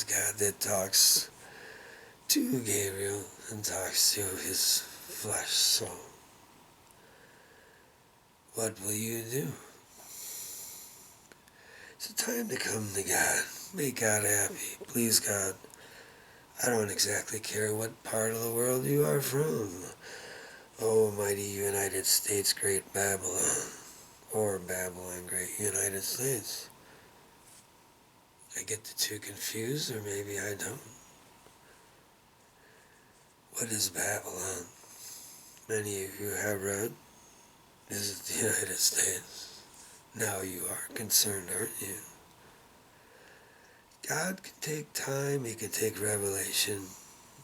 God that talks to Gabriel and talks to his flesh soul. What will you do? It's a time to come to God. Make God happy. Please God. I don't exactly care what part of the world you are from. Oh, mighty United States, great Babylon. Or Babylon, great United States. I get the two confused, or maybe I don't. What is Babylon? Many of you have read. Is it the United States? Now you are concerned, aren't you? God can take time, He can take revelation,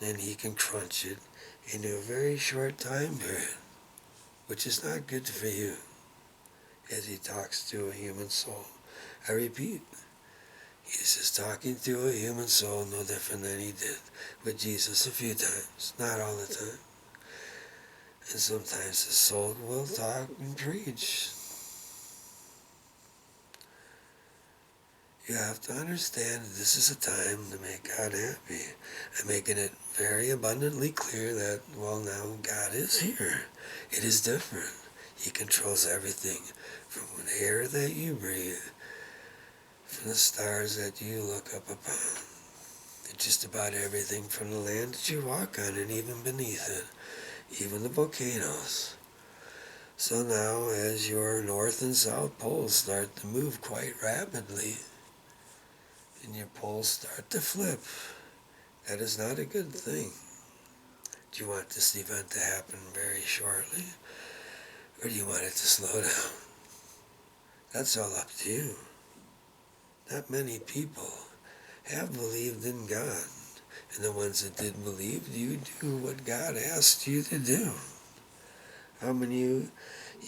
and He can crunch it into a very short time period, which is not good for you, as He talks to a human soul. I repeat, He's just talking to a human soul no different than He did with Jesus a few times, not all the time. And sometimes the soul will talk and preach. You have to understand that this is a time to make God happy. I'm making it very abundantly clear that, well, now God is here. It is different. He controls everything, from the air that you breathe, from the stars that you look up upon, and just about everything from the land that you walk on and even beneath it, even the volcanoes. So now, as your north and south poles start to move quite rapidly, and your poles start to flip, that is not a good thing. Do you want this event to happen very shortly, or do you want it to slow down? That's all up to you. Not many people have believed in God, and the ones that did believe, you do what God asked you to do. How many of you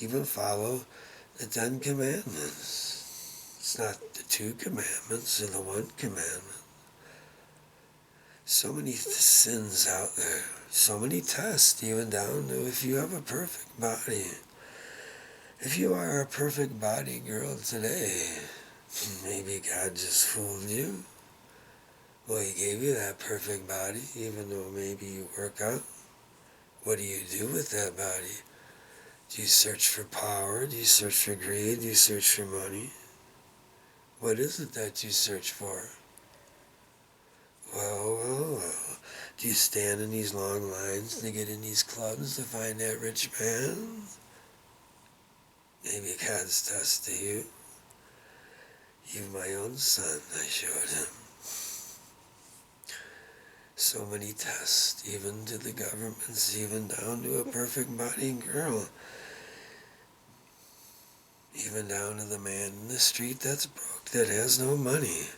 even follow the 10 Commandments? It's not the 2 commandments or the 1 commandment. So many sins out there. So many tests, even down to if you have a perfect body. If you are a perfect body girl today, maybe God just fooled you. Well, He gave you that perfect body, even though maybe you work out. What do you do with that body? Do you search for power? Do you search for greed? Do you search for money? What is it that you search for? Well. Do you stand in these long lines to get in these clubs to find that rich man? Maybe God's test to you. Even my own son, I showed him. So many tests, even to the governments, even down to a perfect body girl. Even down to the man in the street that's broke, that has no money.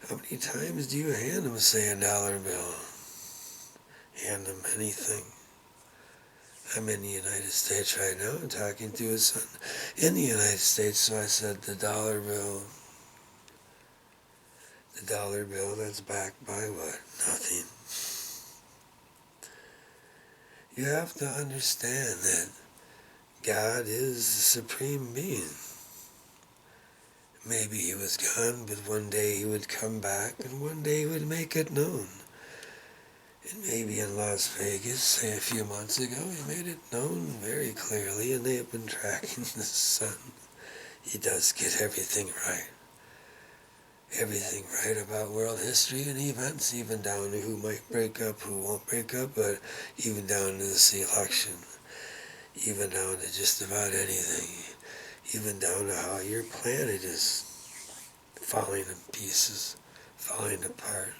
How many times do you hand him, say, a dollar bill? Hand him anything. I'm in the United States right now. I'm talking to his son in the United States, so I said the dollar bill that's backed by what? Nothing. You have to understand that God is the supreme being. Maybe He was gone, but one day He would come back, and one day He would make it known. And maybe in Las Vegas, say a few months ago, He made it known very clearly, and they have been tracking the sun. He does get everything right. Everything right about world history and events, even down to who might break up, who won't break up, but even down to this election, even down to just about anything, even down to how your planet is falling in pieces, falling apart.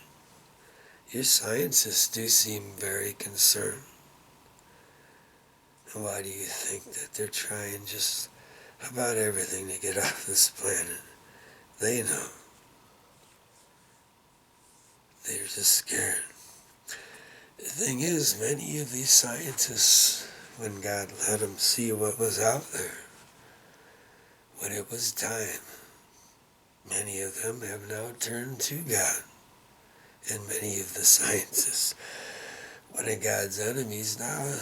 Your scientists do seem very concerned. And why do you think that they're trying just about everything to get off this planet? They know. They're just scared. The thing is, many of these scientists, when God let them see what was out there, when it was time, many of them have now turned to God. And many of the scientists, one of God's enemies now,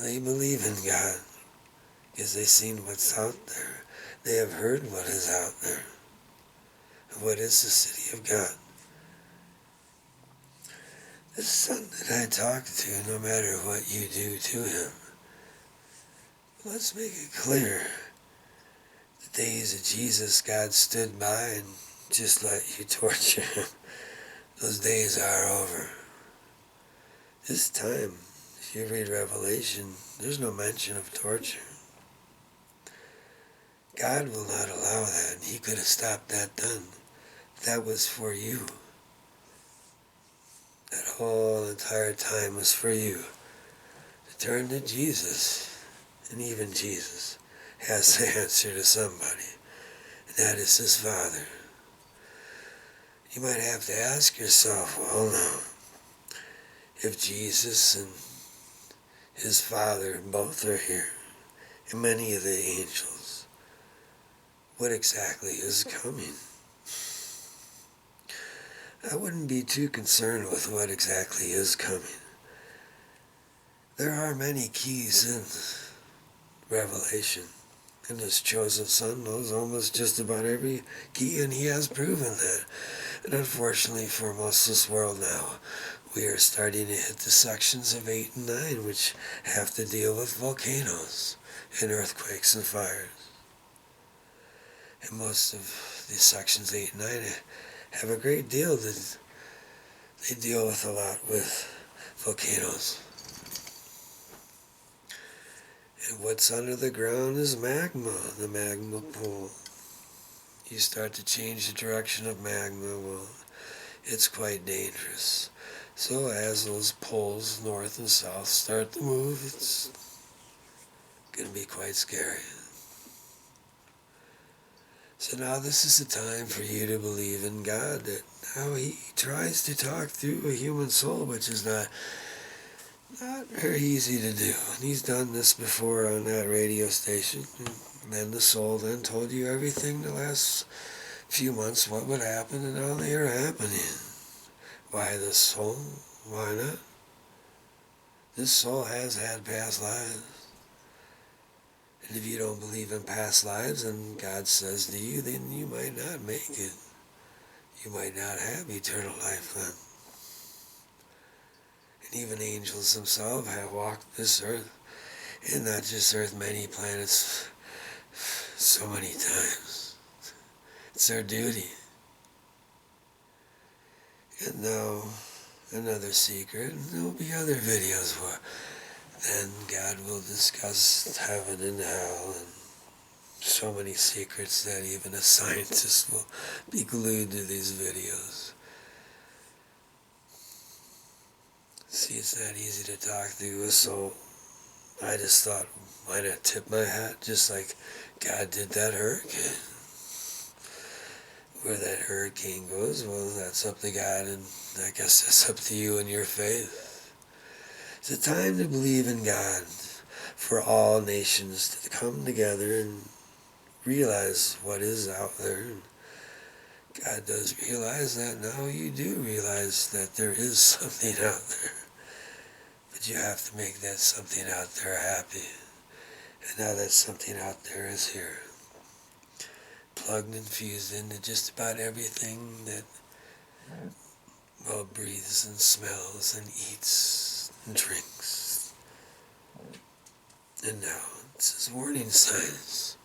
they believe in God because they've seen what's out there. They have heard what is out there. What is the city of God? the son that I talk to, no matter what you do to him. Let's make it clear. The days of Jesus, God stood by and just let you torture him. Those days are over. This time, if you read Revelation, there's no mention of torture. God will not allow that, and he could have stopped that then. That was for you. That whole entire time was for you to turn to Jesus. And even Jesus has to answer to somebody, and that is his Father. You might have to ask yourself, well now, if Jesus and his Father both are here, and many of the angels, what exactly is coming? I wouldn't be too concerned with what exactly is coming. There are many keys in Revelation, and his chosen son knows almost just about every key, and he has proven that. And unfortunately for most of this world now, we are starting to hit the sections of 8 and 9, which have to deal with volcanoes and earthquakes and fires. And most of these sections 8 and 9 have a great deal that they deal with a lot with volcanoes. And what's under the ground is magma, the magma pool. You start to change the direction of magma, well, it's quite dangerous. So as those poles, north and south, start to move, it's going to be quite scary. So now this is the time for you to believe in God, that now he tries to talk through a human soul, which is not very easy to do. And he's done this before on that radio station. And then the soul then told you everything the last few months, what would happen, and now they are happening. Why the soul? Why not? This soul has had past lives. And if you don't believe in past lives, and God says to you, then you might not make it. You might not have eternal life then. And even angels themselves have walked this earth, and not just earth, many planets, so many times. It's their duty. And now, another secret, and there'll be other videos where then God will discuss heaven and hell, and so many secrets that even a scientist will be glued to these videos. See, it's not easy to talk through, so I just thought, why not tip my hat just like God did that hurricane? Where that hurricane goes, well, that's up to God, and I guess that's up to you and your faith. It's a time to believe in God for all nations to come together and realize what is out there. And God does realize that now. You do realize that there is something out there. But you have to make that something out there happy. And now that something out there is here. Plugged and fused into just about everything that, well, breathes and smells and eats and drinks. And now it's his warning signs.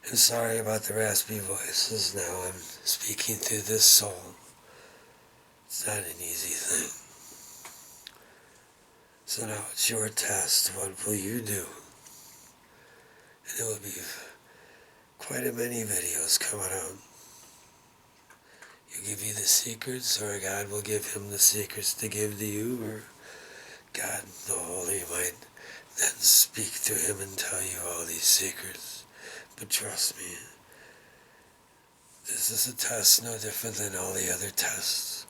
And sorry about the raspy voices. Now I'm speaking through this soul. It's not an easy thing. So now it's your test. What will you do? And it will be quite a many videos coming out. He'll give you the secrets, or God will give him the secrets to give to you, or God, the Holy, might then speak to him and tell you all these secrets. But trust me, this is a test no different than all the other tests.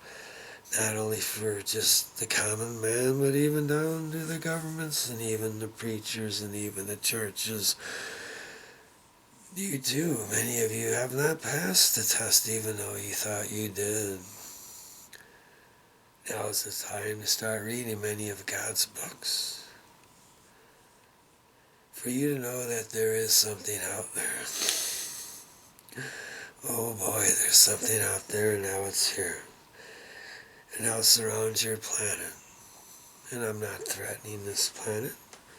Not only for just the common man, but even down to the governments and even the preachers and even the churches. You too, many of you have not passed the test even though you thought you did. Now is the time to start reading many of God's books. For you to know that there is something out there. Oh boy, there's something out there, and now it's here. and now surrounds your planet. And I'm not threatening this planet.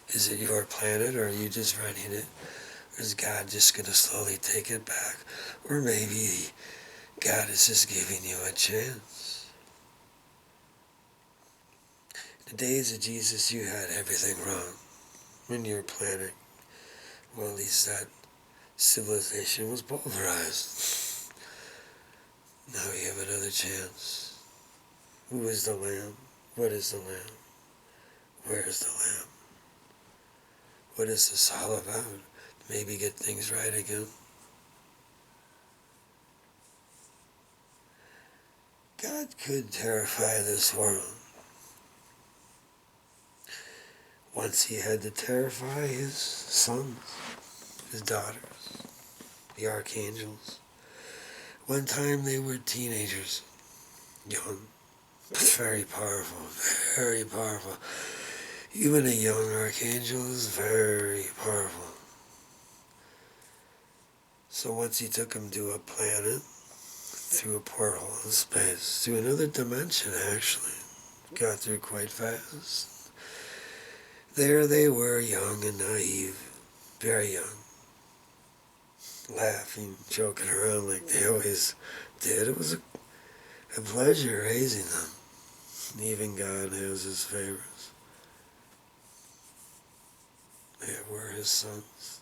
Is it your planet, or are you just running it? Or is God just going to slowly take it back? Or maybe God is just giving you a chance. In the days of Jesus, you had everything wrong in your planet. Well, at least that civilization was pulverized. Now you have another chance. Who is the Lamb? What is the Lamb? Where is the Lamb? What is this all about? Maybe get things right again. God could terrify this world. Once he had to terrify his sons, his daughters, the archangels. One time they were teenagers, young, but very powerful, very powerful. Even a young archangel is very powerful. So once he took them to a planet, through a portal in space, to another dimension actually, got through quite fast. There they were, young and naive, very young, laughing, joking around like they always did. It was a pleasure raising them. Even God has his favorites. They were his sons.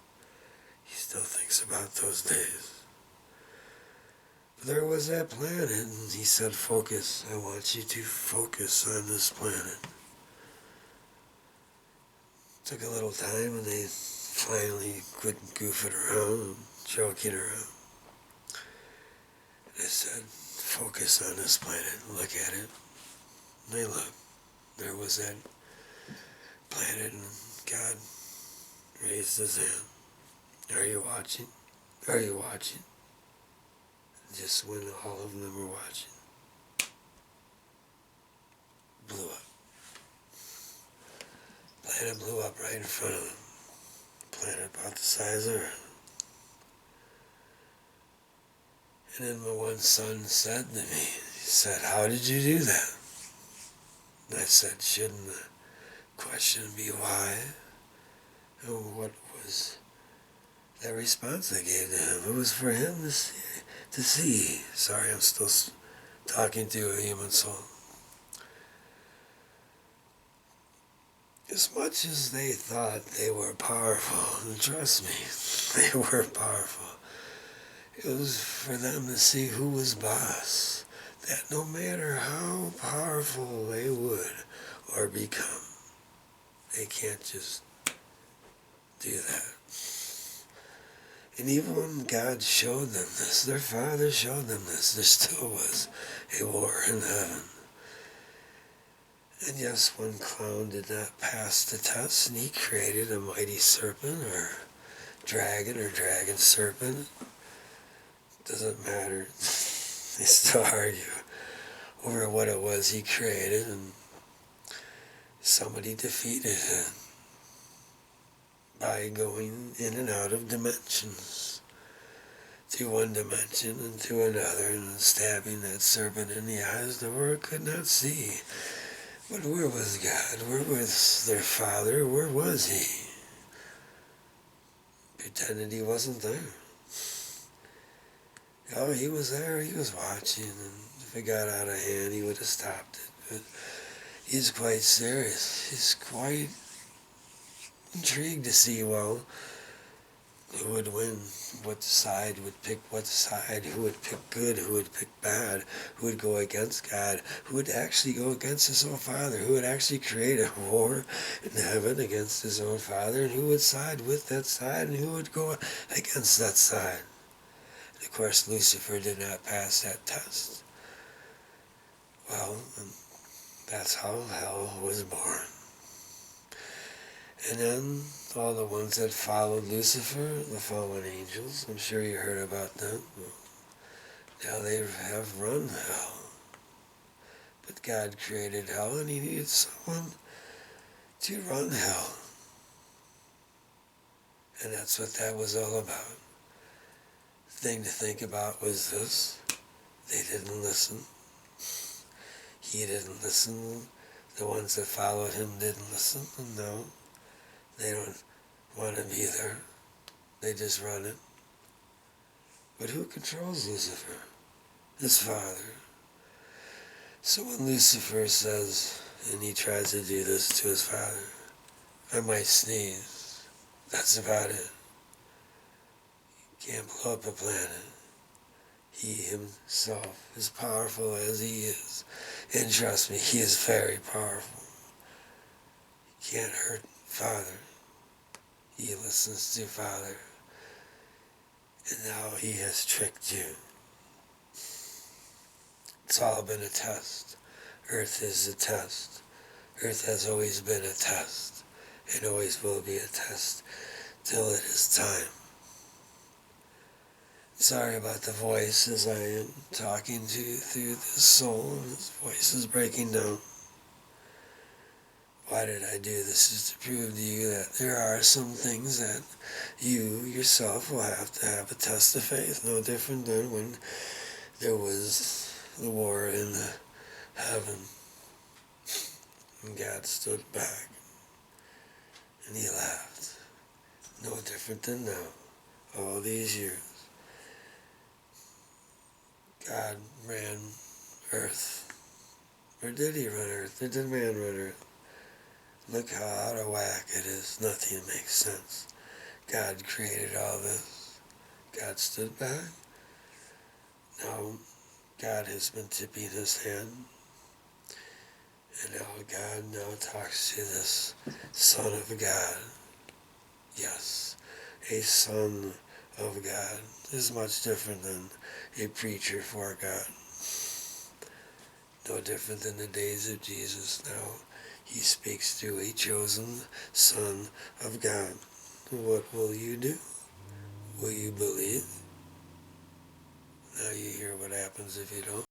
He still thinks about those days. But there was that planet, and he said, focus. I want you to focus on this planet. Took a little time, and they finally quit goofing around and joking around. They said, focus on this planet. Look at it. And they looked. There was that planet, and God raised his hand. Are you watching? Are you watching? Just when all of them were watching, blew up. Planet blew up right in front of them. Planet about the size of Earth. And then my one son said to me, he said, how did you do that? And I said, shouldn't the question be why? And what was that response I gave to him? It was for him to see. Sorry, I'm still talking to a human soul. As much as they thought they were powerful, and trust me, they were powerful, it was for them to see who was boss. That no matter how powerful they would or become, they can't just do that. And even when God showed them this, their father showed them this, there still was a war in heaven. And yes, one clown did not pass the test, and he created a mighty serpent, or dragon serpent. Doesn't matter. They still argue over what it was he created, and somebody defeated him by going in and out of dimensions, to one dimension and to another, and stabbing that serpent in the eyes the world could not see. But where was God? Where was their father? Where was he? Pretended he wasn't there. Oh, he was there, he was watching, and if it got out of hand, he would have stopped it. But he's quite serious. He's quite intrigued to see, well, who would win, what side would pick what side, who would pick good, who would pick bad, who would go against God, who would actually go against his own father, who would actually create a war in heaven against his own father, and who would side with that side, and who would go against that side. And of course, Lucifer did not pass that test. Well, that's how hell was born. And then all the ones that followed Lucifer, the fallen angels, I'm sure you heard about them. Now they have run hell. But God created hell, and he needed someone to run hell. And that's what that was all about. The thing to think about was this. They didn't listen. He didn't listen. The ones that followed him didn't listen. No, they don't want him either. They just run it. But who controls Lucifer? His father. So when Lucifer says, and he tries to do this to his father, I might sneeze. That's about it. Can't blow up a planet. He himself, as powerful as he is, and trust me, he is very powerful. He can't hurt Father. He listens to Father. And now he has tricked you. It's all been a test. Earth is a test. Earth has always been a test. It always will be a test till it is time. Sorry about the voice as I am talking to you through this soul, and his voice is breaking down. Why did I do this? Is to prove to you that there are some things that you yourself will have to have a test of faith, no different than when there was the war in heaven, and God stood back, and he laughed. No different than now, all these years. God ran Earth. Or did he run Earth? Or did man run Earth? Look how out of whack it is. Nothing makes sense. God created all this. God stood back. Now God has been tipping his hand. And now God now talks to this Son of God. Yes, a Son of God is much different than a preacher for God. No different than the days of Jesus. Now he speaks through a chosen Son of God. What will you do? Will you believe? Now you hear what happens if you don't.